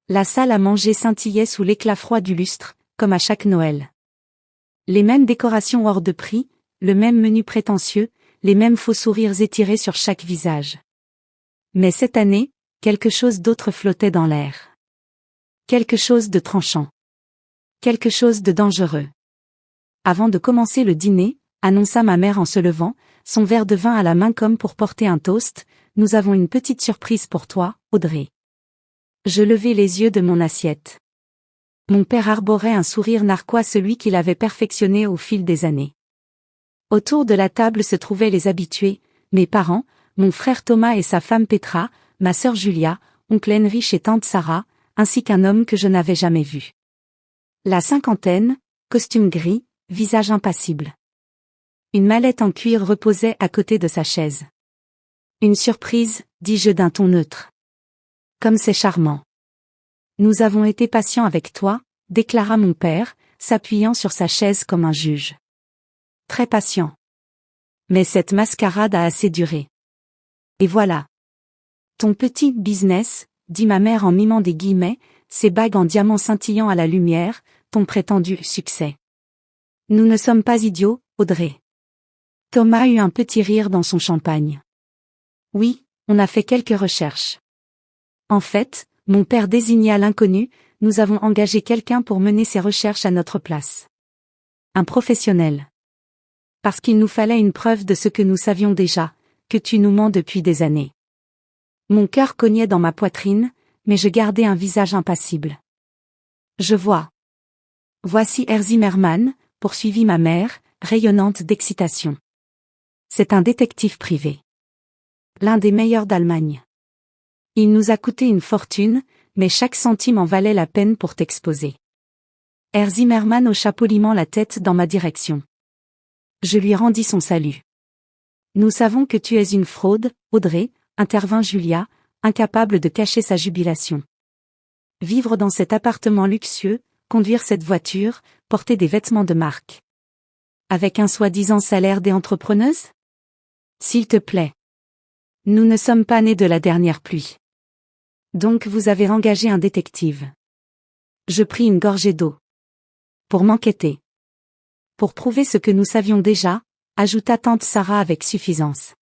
La salle à manger scintillait sous l'éclat froid du lustre, comme à chaque Noël. Les mêmes décorations hors de prix, le même menu prétentieux, les mêmes faux sourires étirés sur chaque visage. Mais cette année, quelque chose d'autre flottait dans l'air. Quelque chose de tranchant. Quelque chose de dangereux. Avant de commencer le dîner, annonça ma mère en se levant, son verre de vin à la main comme pour porter un toast, nous avons une petite surprise pour toi, Audrey. Je levai les yeux de mon assiette. Mon père arborait un sourire narquois, celui qu'il avait perfectionné au fil des années. Autour de la table se trouvaient les habitués, mes parents, mon frère Thomas et sa femme Petra, ma sœur Julia, oncle Heinrich et tante Sarah, ainsi qu'un homme que je n'avais jamais vu. La cinquantaine, costume gris, visage impassible. Une mallette en cuir reposait à côté de sa chaise. Une surprise, dis-je d'un ton neutre. Comme c'est charmant. Nous avons été patients avec toi, déclara mon père, s'appuyant sur sa chaise comme un juge. Très patient. Mais cette mascarade a assez duré. Et voilà. Ton petit business, dit ma mère en mimant des guillemets, ces bagues en diamants scintillant à la lumière, ton prétendu succès. Nous ne sommes pas idiots, Audrey. Thomas eut un petit rire dans son champagne. Oui, on a fait quelques recherches. En fait, mon père désigna l'inconnu, nous avons engagé quelqu'un pour mener ces recherches à notre place. Un professionnel. Parce qu'il nous fallait une preuve de ce que nous savions déjà, que tu nous mens depuis des années. Mon cœur cognait dans ma poitrine, mais je gardais un visage impassible. Je vois. Voici Herr Zimmermann, poursuivit ma mère, rayonnante d'excitation. C'est un détective privé. L'un des meilleurs d'Allemagne. Il nous a coûté une fortune, mais chaque centime en valait la peine pour t'exposer. Herr Zimmermann hocha poliment la tête dans ma direction. Je lui rendis son salut. Nous savons que tu es une fraude, Audrey, intervint Julia, incapable de cacher sa jubilation. Vivre dans cet appartement luxueux, conduire cette voiture, porter des vêtements de marque. Avec un soi-disant salaire d'entreprenneuse ? S'il te plaît. Nous ne sommes pas nés de la dernière pluie. Donc vous avez engagé un détective. Je pris une gorgée d'eau. Pour m'enquêter. Pour prouver ce que nous savions déjà, ajouta tante Sarah avec suffisance.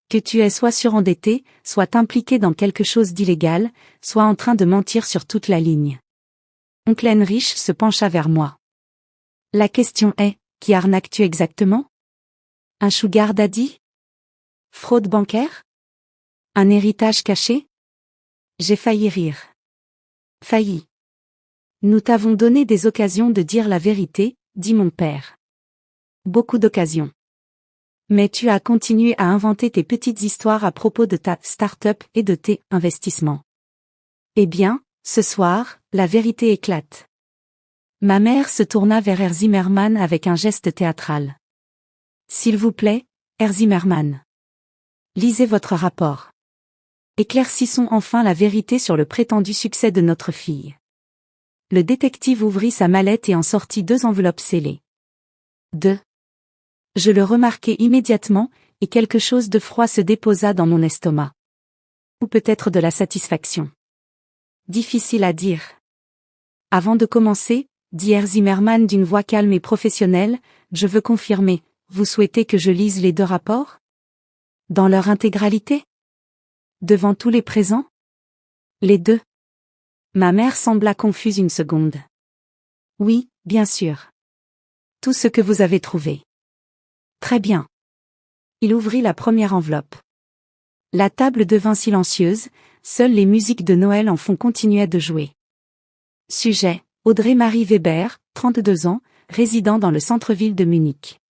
Que tu es soit surendetté, soit impliqué dans quelque chose d'illégal, soit en train de mentir sur toute la ligne. Oncle Heinrich se pencha vers moi. La question est, qui arnaques-tu exactement? Un sugar daddy? Fraude bancaire? Un héritage caché? J'ai failli rire. Failli. Nous t'avons donné des occasions de dire la vérité, dit mon père. Beaucoup d'occasions. Mais tu as continué à inventer tes petites histoires à propos de ta start-up et de tes investissements. Eh bien, ce soir, la vérité éclate. Ma mère se tourna vers Herr Zimmermann avec un geste théâtral. S'il vous plaît, Herr Zimmermann. Lisez votre rapport. Éclaircissons enfin la vérité sur le prétendu succès de notre fille. Le détective ouvrit sa mallette et en sortit 2 enveloppes scellées. 2. Je le remarquai immédiatement, et quelque chose de froid se déposa dans mon estomac. Ou peut-être de la satisfaction. Difficile à dire. Avant de commencer, dit Herr Zimmermann d'une voix calme et professionnelle, je veux confirmer, vous souhaitez que je lise les 2 rapports? Dans leur intégralité? Devant tous les présents? Les 2. Ma mère sembla confuse une seconde. Oui, bien sûr. Tout ce que vous avez trouvé. Très bien. Il ouvrit la première enveloppe. La table devint silencieuse, seules les musiques de Noël en fond continuaient de jouer. Sujet, Audrey-Marie Weber, 32 ans, résidant dans le centre-ville de Munich.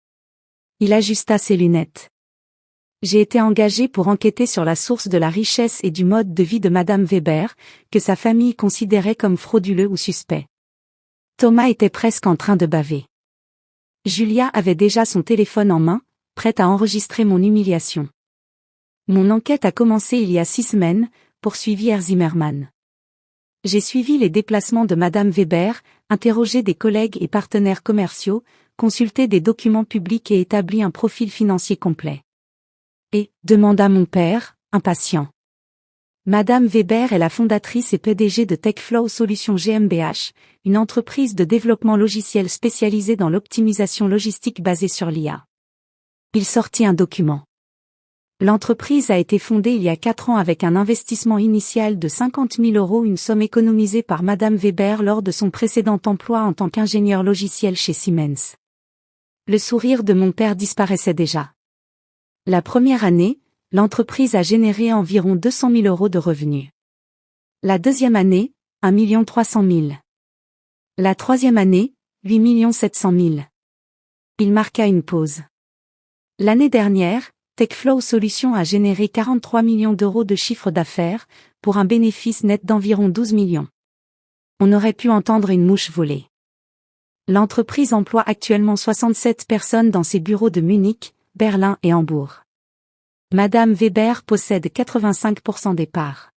Il ajusta ses lunettes. J'ai été engagé pour enquêter sur la source de la richesse et du mode de vie de Madame Weber, que sa famille considérait comme frauduleux ou suspect. Thomas était presque en train de baver. Julia avait déjà son téléphone en main, prête à enregistrer mon humiliation. Mon enquête a commencé il y a 6 semaines, poursuivit Herr Zimmermann. J'ai suivi les déplacements de Madame Weber, interrogé des collègues et partenaires commerciaux, consulté des documents publics et établi un profil financier complet. Et, demanda mon père, impatient. Madame Weber est la fondatrice et PDG de TechFlow Solutions GmbH, une entreprise de développement logiciel spécialisée dans l'optimisation logistique basée sur l'IA. Il sortit un document. L'entreprise a été fondée il y a 4 ans avec un investissement initial de 50 000 €, une somme économisée par Madame Weber lors de son précédent emploi en tant qu'ingénieur logiciel chez Siemens. Le sourire de mon père disparaissait déjà. La première année, l'entreprise a généré environ 200 000 € de revenus. La deuxième année, 1 300 000. La troisième année, 8 700 000. Il marqua une pause. L'année dernière, TechFlow Solutions a généré 43 millions € de chiffre d'affaires, pour un bénéfice net d'environ 12 millions. On aurait pu entendre une mouche voler. L'entreprise emploie actuellement 67 personnes dans ses bureaux de Munich, Berlin et Hambourg. Madame Weber possède 85% des parts.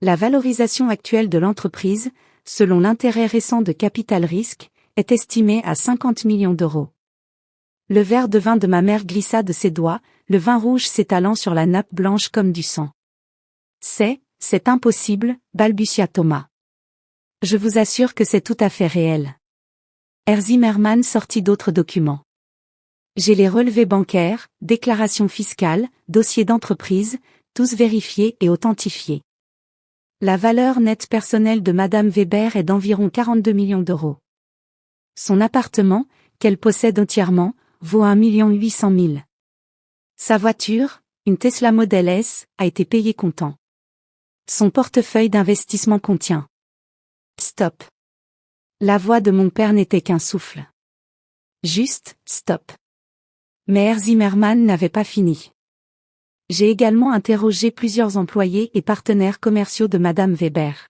La valorisation actuelle de l'entreprise, selon l'intérêt récent de Capital Risque, est estimée à 50 millions €. Le verre de vin de ma mère glissa de ses doigts, le vin rouge s'étalant sur la nappe blanche comme du sang. C'est impossible, balbutia Thomas. Je vous assure que c'est tout à fait réel. Herr Zimmermann sortit d'autres documents. J'ai les relevés bancaires, déclarations fiscales, dossiers d'entreprise, tous vérifiés et authentifiés. La valeur nette personnelle de Madame Weber est d'environ 42 millions €. Son appartement, qu'elle possède entièrement, vaut 1 800 000. Sa voiture, une Tesla Model S, a été payée comptant. Son portefeuille d'investissement contient. Stop. La voix de mon père n'était qu'un souffle. Juste, stop. Mais Herr Zimmermann n'avait pas fini. J'ai également interrogé plusieurs employés et partenaires commerciaux de Madame Weber.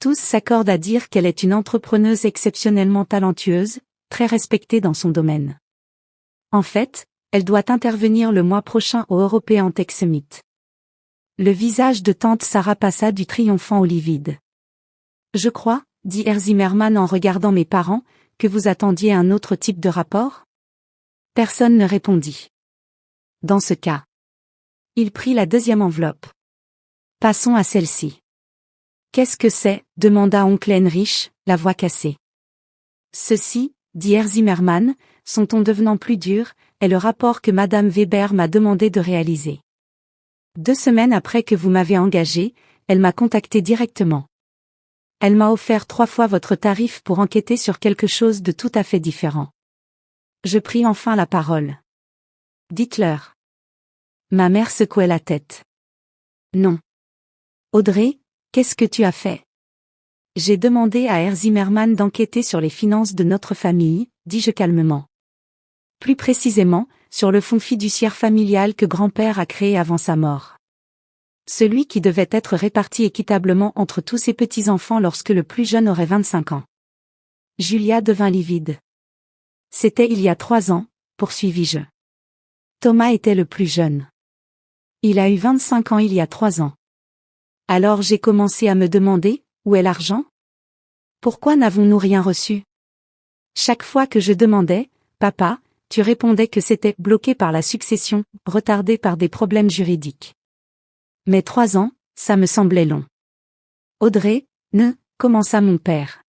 Tous s'accordent à dire qu'elle est une entrepreneuse exceptionnellement talentueuse, très respectée dans son domaine. En fait, elle doit intervenir le mois prochain au European Tech Summit. Le visage de tante Sarah passa du triomphant au livide. Je crois, dit Herr Zimmermann en regardant mes parents, que vous attendiez un autre type de rapport ? Personne ne répondit. Dans ce cas. Il prit la deuxième enveloppe. Passons à celle-ci. Qu'est-ce que c'est ? Demanda oncle Heinrich, la voix cassée. Ceci, dit Herr Zimmermann, son ton devenant plus dur, est le rapport que Madame Weber m'a demandé de réaliser. 2 semaines après que vous m'avez engagé, elle m'a contacté directement. Elle m'a offert 3 fois votre tarif pour enquêter sur quelque chose de tout à fait différent. Je pris enfin la parole. Dites-leur. Ma mère secouait la tête. Non. Audrey, qu'est-ce que tu as fait ? J'ai demandé à Herr Zimmermann d'enquêter sur les finances de notre famille, dis-je calmement. Plus précisément, sur le fonds fiduciaire familial que grand-père a créé avant sa mort. Celui qui devait être réparti équitablement entre tous ses petits-enfants lorsque le plus jeune aurait 25 ans. Julia devint livide. C'était il y a 3 ans, poursuivis-je. Thomas était le plus jeune. Il a eu 25 ans il y a 3 ans. Alors j'ai commencé à me demander, où est l'argent ? Pourquoi n'avons-nous rien reçu ? Chaque fois que je demandais, papa, tu répondais que c'était bloqué par la succession, retardé par des problèmes juridiques. Mais 3 ans, ça me semblait long. Audrey, commença mon père.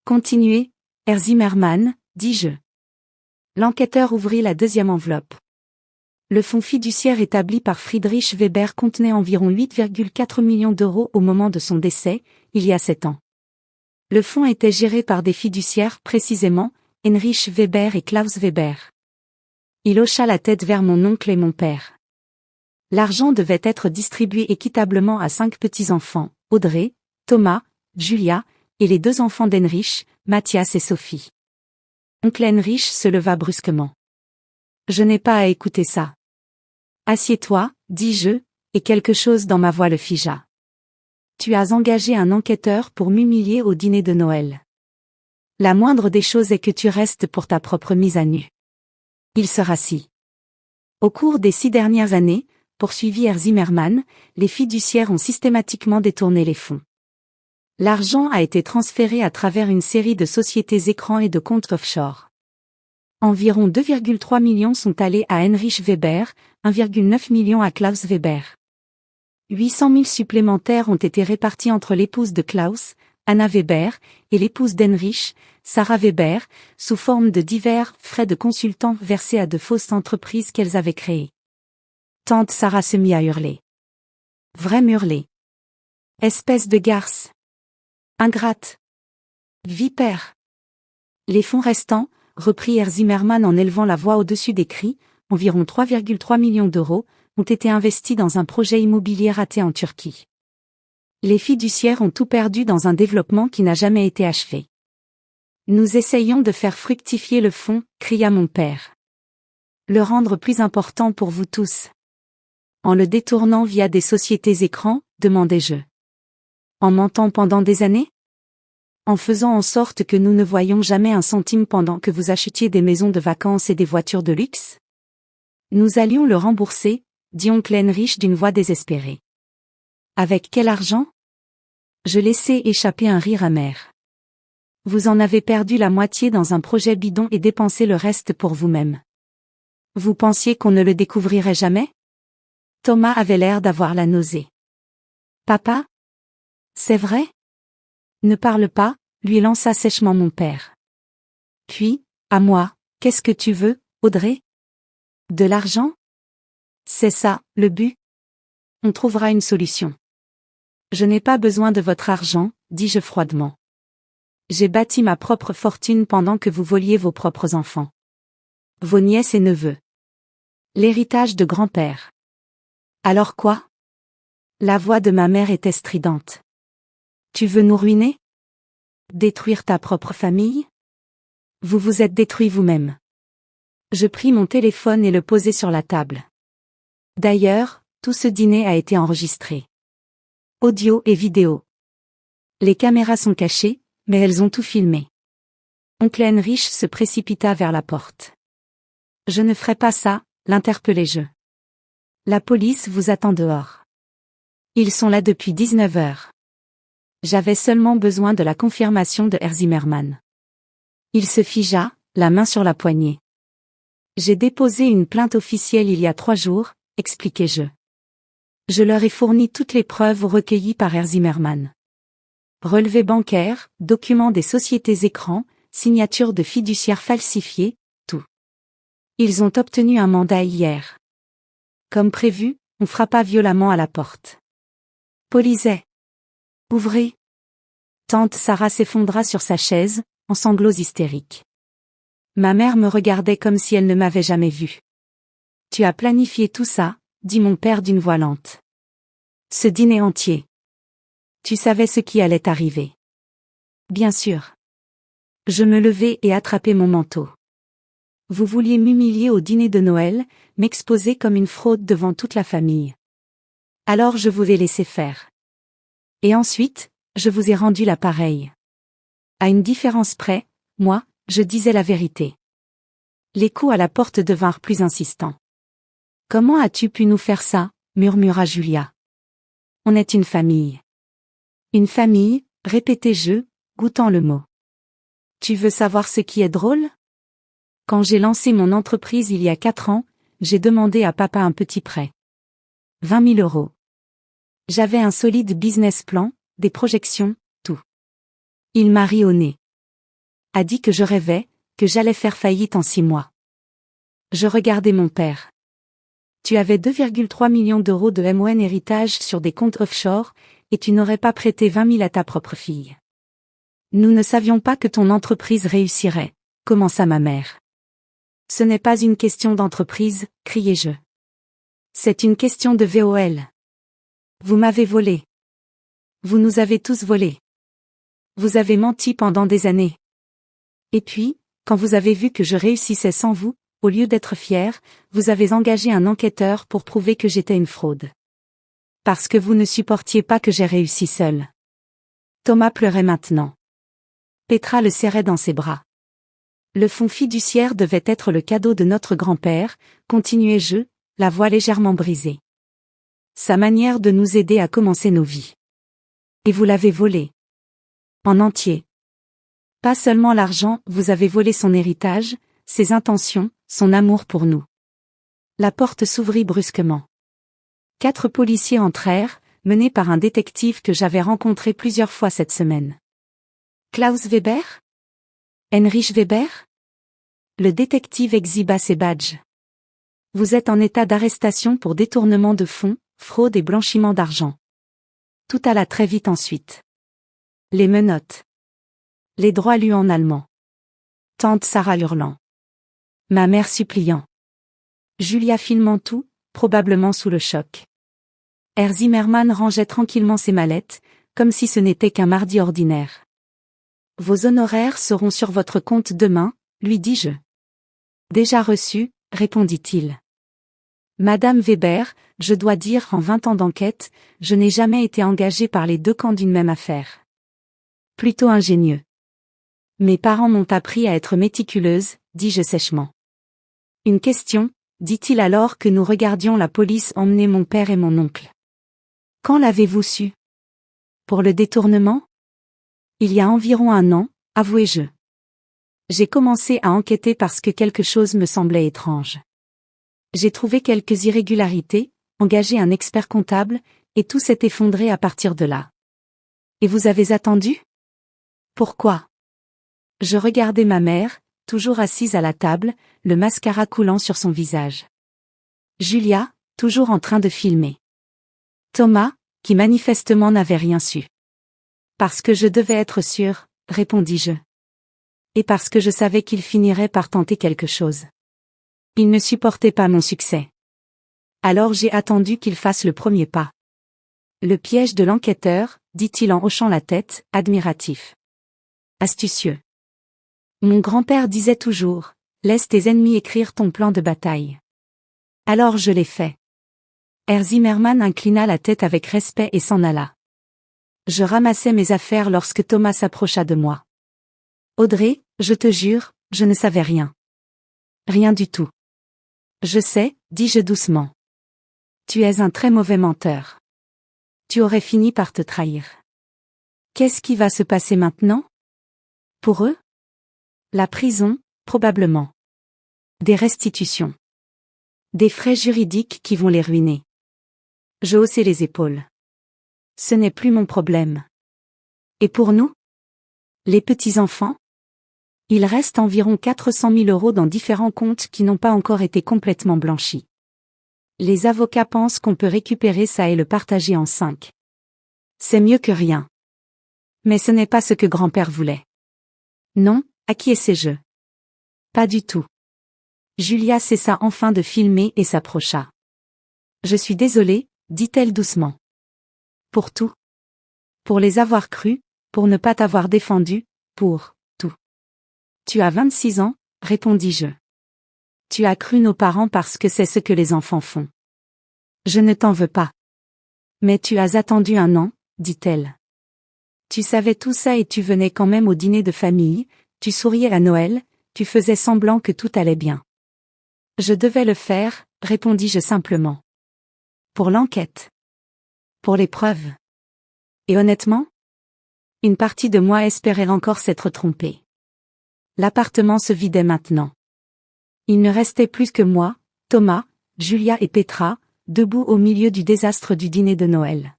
Continuez, Herr Zimmermann, dis-je. L'enquêteur ouvrit la deuxième enveloppe. Le fonds fiduciaire établi par Friedrich Weber contenait environ 8,4 millions € au moment de son décès, il y a 7 ans. Le fonds était géré par des fiduciaires précisément, Heinrich Weber et Klaus Weber. Il hocha la tête vers mon oncle et mon père. L'argent devait être distribué équitablement à 5 petits-enfants, Audrey, Thomas, Julia, et les 2 enfants d'Heinrich, Mathias et Sophie. Oncle Heinrich se leva brusquement. Je n'ai pas à écouter ça. Assieds-toi, dis-je, et quelque chose dans ma voix le figea. Tu as engagé un enquêteur pour m'humilier au dîner de Noël. La moindre des choses est que tu restes pour ta propre mise à nu. Il se rassit. Au cours des 6 dernières années, poursuivit Herr Zimmermann, les fiduciaires ont systématiquement détourné les fonds. L'argent a été transféré à travers une série de sociétés écrans et de comptes offshore. Environ 2,3 millions sont allés à Heinrich Weber, 1,9 million à Klaus Weber. 800 000 supplémentaires ont été répartis entre l'épouse de Klaus, Anna Weber, et l'épouse d'Heinrich, Sarah Weber, sous forme de divers frais de consultants versés à de fausses entreprises qu'elles avaient créées. Tante Sarah se mit à hurler. Vrai hurler. Espèce de garce. Ingrate. Vipère. Les fonds restants, reprit Herr Zimmermann en élevant la voix au-dessus des cris, environ 3,3 millions d'euros, ont été investis dans un projet immobilier raté en Turquie. Les fiduciaires ont tout perdu dans un développement qui n'a jamais été achevé. Nous essayons de faire fructifier le fonds, cria mon père. Le rendre plus important pour vous tous. En le détournant via des sociétés écrans, demandai-je. En mentant pendant des années? En faisant en sorte que nous ne voyions jamais un centime pendant que vous achetiez des maisons de vacances et des voitures de luxe? Nous allions le rembourser, dit oncle Heinrich d'une voix désespérée. Avec quel argent? Je laissai échapper un rire amer. Vous en avez perdu la moitié dans un projet bidon et dépensé le reste pour vous-même. Vous pensiez qu'on ne le découvrirait jamais? Thomas avait l'air d'avoir la nausée. Papa? C'est vrai? Ne parle pas, lui lança sèchement mon père. Puis, à moi, qu'est-ce que tu veux, Audrey? De l'argent? C'est ça, le but? On trouvera une solution. Je n'ai pas besoin de votre argent, dis-je froidement. J'ai bâti ma propre fortune pendant que vous voliez vos propres enfants. Vos nièces et neveux. L'héritage de grand-père. Alors quoi? La voix de ma mère était stridente. Tu veux nous ruiner? Détruire ta propre famille? Vous vous êtes détruit vous-même. Je pris mon téléphone et le posai sur la table. D'ailleurs, tout ce dîner a été enregistré. Audio et vidéo. Les caméras sont cachées, mais elles ont tout filmé. Oncle Heinrich se précipita vers la porte. Je ne ferai pas ça, l'interpellai-je. La police vous attend dehors. Ils sont là depuis 19 heures. J'avais seulement besoin de la confirmation de Herr Zimmermann. Il se figea, la main sur la poignée. J'ai déposé une plainte officielle il y a 3 jours, expliquai-je. Je leur ai fourni toutes les preuves recueillies par Herr Zimmermann. Relevés bancaires, documents des sociétés écrans, signatures de fiduciaires falsifiées, tout. Ils ont obtenu un mandat hier. Comme prévu, on frappa violemment à la porte. Poliset. Ouvrez. Tante Sarah s'effondra sur sa chaise, en sanglots hystériques. Ma mère me regardait comme si elle ne m'avait jamais vue. Tu as planifié tout ça, dit mon père d'une voix lente. Ce dîner entier. Tu savais ce qui allait arriver. Bien sûr. Je me levai et attrapai mon manteau. Vous vouliez m'humilier au dîner de Noël, m'exposer comme une fraude devant toute la famille. Alors je vous ai laissé faire. Et ensuite, je vous ai rendu la pareille. À une différence près, moi, je disais la vérité. Les coups à la porte devinrent plus insistants. Comment as-tu pu nous faire ça, murmura Julia. On est une famille. Une famille, répétai-je, goûtant le mot. Tu veux savoir ce qui est drôle? Quand j'ai lancé mon entreprise il y a 4 ans, j'ai demandé à papa un petit prêt. 20 000 euros. J'avais un solide business plan, des projections, tout. Il m'a ri au nez. A dit que je rêvais, que j'allais faire faillite en 6 mois. Je regardais mon père. Tu avais 2,3 millions d'euros de MON héritage sur des comptes offshore, et tu n'aurais pas prêté 20 000 à ta propre fille. Nous ne savions pas que ton entreprise réussirait, commença ma mère. Ce n'est pas une question d'entreprise, criai-je. C'est une question de VOL. Vous m'avez volé. Vous nous avez tous volés. Vous avez menti pendant des années. Et puis, quand vous avez vu que je réussissais sans vous, au lieu d'être fier, vous avez engagé un enquêteur pour prouver que j'étais une fraude. Parce que vous ne supportiez pas que j'ai réussi seul. Thomas pleurait maintenant. Petra le serrait dans ses bras. Le fonds fiduciaire devait être le cadeau de notre grand-père, continuai-je, la voix légèrement brisée. Sa manière de nous aider à commencer nos vies. Et vous l'avez volé. En entier. Pas seulement l'argent, vous avez volé son héritage, ses intentions, son amour pour nous. La porte s'ouvrit brusquement. 4 policiers entrèrent, menés par un détective que j'avais rencontré plusieurs fois cette semaine. Klaus Weber? Heinrich Weber? Le détective exhiba ses badges. Vous êtes en état d'arrestation pour détournement de fonds, fraude et blanchiment d'argent. Tout alla très vite ensuite. Les menottes. Les droits lus en allemand. Tante Sarah hurlant. Ma mère suppliant. Julia filmant tout, probablement sous le choc. Herr Zimmermann rangeait tranquillement ses mallettes, comme si ce n'était qu'un mardi ordinaire. Vos honoraires seront sur votre compte demain, lui dis-je. Déjà reçu, répondit-il. Madame Weber, je dois dire en 20 ans d'enquête, je n'ai jamais été engagé par les deux camps d'une même affaire. Plutôt ingénieux. Mes parents m'ont appris à être méticuleuse, dis-je sèchement. Une question, dit-il alors que nous regardions la police emmener mon père et mon oncle. Quand l'avez-vous su? Pour le détournement? Il y a environ 1 an, avouai-je. J'ai commencé à enquêter parce que quelque chose me semblait étrange. J'ai trouvé quelques irrégularités, engagé un expert comptable, et tout s'est effondré à partir de là. Et vous avez attendu? Pourquoi? Je regardais ma mère, toujours assise à la table, le mascara coulant sur son visage. Julia, toujours en train de filmer. Thomas, qui manifestement n'avait rien su. Parce que je devais être sûre, répondis-je. Et parce que je savais qu'il finirait par tenter quelque chose. Il ne supportait pas mon succès. Alors j'ai attendu qu'il fasse le premier pas. Le piège de l'enquêteur, dit-il en hochant la tête, admiratif. Astucieux. Mon grand-père disait toujours, laisse tes ennemis écrire ton plan de bataille. Alors je l'ai fait. Herr Zimmermann inclina la tête avec respect et s'en alla. Je ramassais mes affaires lorsque Thomas s'approcha de moi. Audrey, je te jure, je ne savais rien. Rien du tout. Je sais, dis-je doucement. Tu es un très mauvais menteur. Tu aurais fini par te trahir. Qu'est-ce qui va se passer maintenant? Pour eux? La prison, probablement. Des restitutions. Des frais juridiques qui vont les ruiner. Je haussai les épaules. Ce n'est plus mon problème. Et pour nous? Les petits-enfants? Il reste environ 400 000 € dans différents comptes qui n'ont pas encore été complètement blanchis. Les avocats pensent qu'on peut récupérer ça et le partager en 5. C'est mieux que rien. Mais ce n'est pas ce que grand-père voulait. Non, acquiesçai-je. Pas du tout. Julia cessa enfin de filmer et s'approcha. Je suis désolée, dit-elle doucement. Pour tout. Pour les avoir crus, pour ne pas t'avoir défendu, pour tout. Tu as 26 ans, répondis-je. Tu as cru nos parents parce que c'est ce que les enfants font. Je ne t'en veux pas. Mais tu as attendu 1 an, dit-elle. Tu savais tout ça et tu venais quand même au dîner de famille, tu souriais à Noël, tu faisais semblant que tout allait bien. Je devais le faire, répondis-je simplement. Pour l'enquête. Pour les preuves. Et honnêtement? Une partie de moi espérait encore s'être trompée. L'appartement se vidait maintenant. Il ne restait plus que moi, Thomas, Julia et Petra, debout au milieu du désastre du dîner de Noël.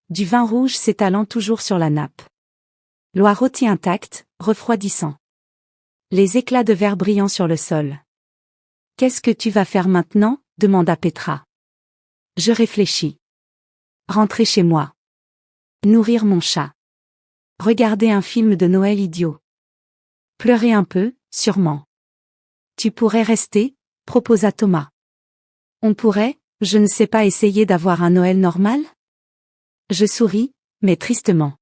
Du vin rouge s'étalant toujours sur la nappe. L'eau rôtie intacte, refroidissant. Les éclats de verre brillant sur le sol. Qu'est-ce que tu vas faire maintenant? Demanda Petra. Je réfléchis. Rentrer chez moi. Nourrir mon chat. Regarder un film de Noël idiot. Pleurer un peu, sûrement. Tu pourrais rester, proposa Thomas. On pourrait, je ne sais pas, essayer d'avoir un Noël normal? Je souris, mais tristement.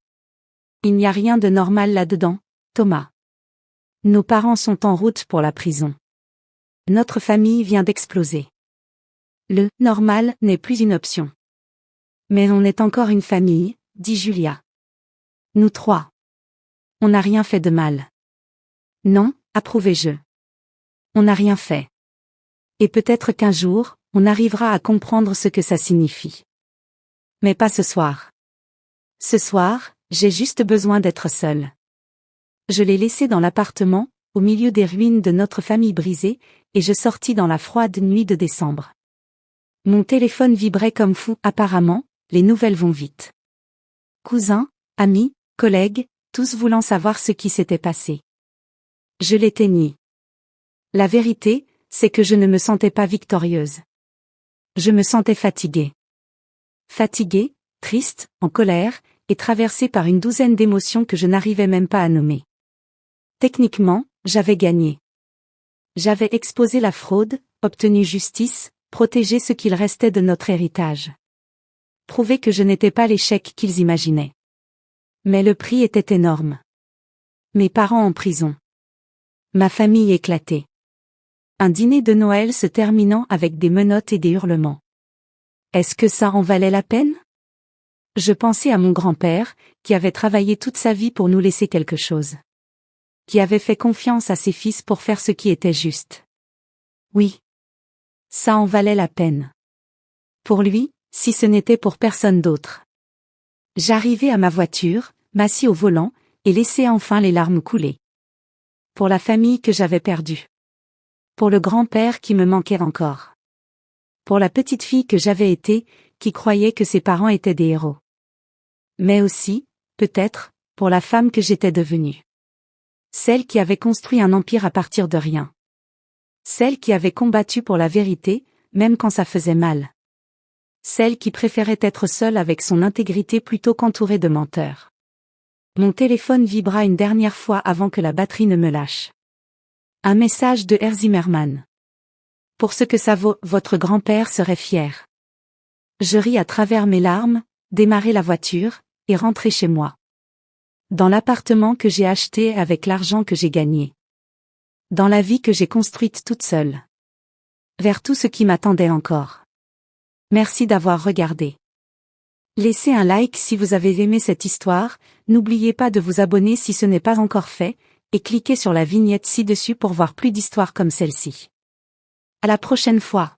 Il n'y a rien de normal là-dedans, Thomas. Nos parents sont en route pour la prison. Notre famille vient d'exploser. Le « normal » n'est plus une option. Mais on est encore une famille, dit Julia. Nous 3. On n'a rien fait de mal. Non, approuvai-je. On n'a rien fait. Et peut-être qu'un jour, on arrivera à comprendre ce que ça signifie. Mais pas ce soir. Ce soir, j'ai juste besoin d'être seule. Je l'ai laissé dans l'appartement, au milieu des ruines de notre famille brisée, et je sortis dans la froide nuit de décembre. Mon téléphone vibrait comme fou, apparemment, les nouvelles vont vite. Cousins, amis, collègues, tous voulant savoir ce qui s'était passé. Je l'éteignis. La vérité, c'est que je ne me sentais pas victorieuse. Je me sentais fatiguée. Fatiguée, triste, en colère, et traversée par une douzaine d'émotions que je n'arrivais même pas à nommer. Techniquement, j'avais gagné. J'avais exposé la fraude, obtenu justice, protégé ce qu'il restait de notre héritage. Prouvé que je n'étais pas l'échec qu'ils imaginaient. Mais le prix était énorme. Mes parents en prison. Ma famille éclatée. Un dîner de Noël se terminant avec des menottes et des hurlements. Est-ce que ça en valait la peine? Je pensais à mon grand-père, qui avait travaillé toute sa vie pour nous laisser quelque chose. Qui avait fait confiance à ses fils pour faire ce qui était juste. Oui. Ça en valait la peine. Pour lui, si ce n'était pour personne d'autre. J'arrivai à ma voiture, m'assis au volant, et laissai enfin les larmes couler. Pour la famille que j'avais perdue. Pour le grand-père qui me manquait encore. Pour la petite fille que j'avais été, qui croyait que ses parents étaient des héros. Mais aussi, peut-être, pour la femme que j'étais devenue. Celle qui avait construit un empire à partir de rien. Celle qui avait combattu pour la vérité, même quand ça faisait mal. Celle qui préférait être seule avec son intégrité plutôt qu'entourée de menteurs. Mon téléphone vibra une dernière fois avant que la batterie ne me lâche. Un message de R. Zimmerman. Pour ce que ça vaut, votre grand-père serait fier. Je ris à travers mes larmes, démarrai la voiture, et rentrai chez moi. Dans l'appartement que j'ai acheté avec l'argent que j'ai gagné. Dans la vie que j'ai construite toute seule. Vers tout ce qui m'attendait encore. Merci d'avoir regardé. Laissez un like si vous avez aimé cette histoire, n'oubliez pas de vous abonner si ce n'est pas encore fait, et cliquez sur la vignette ci-dessus pour voir plus d'histoires comme celle-ci. À la prochaine fois.